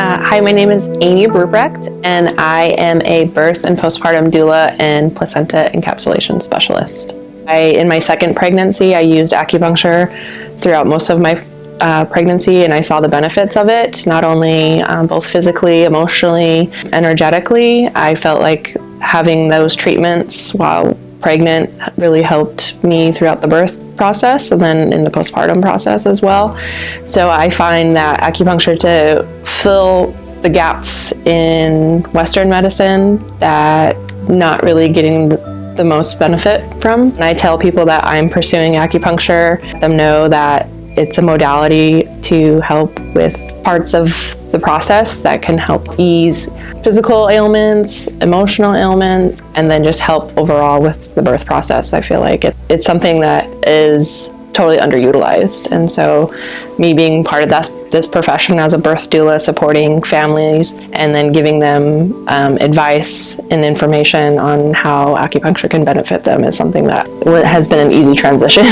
Hi, my name is Amy Ruprecht, and I am a birth and postpartum doula and placenta encapsulation specialist. In my second pregnancy, I used acupuncture throughout most of my pregnancy, and I saw the benefits of it, not only both physically, emotionally, energetically. I felt like having those treatments while pregnant really helped me throughout the birth process and then in the postpartum process as well. So I find that acupuncture to fill the gaps in Western medicine that not really getting the most benefit from. And I tell people that I'm pursuing acupuncture, let them know that it's a modality to help with parts of the process that can help ease physical ailments, emotional ailments, and then just help overall with the birth process. I feel like it's something that is totally underutilized. And so me being part of this profession as a birth doula, supporting families and then giving them advice and information on how acupuncture can benefit them is something that has been an easy transition.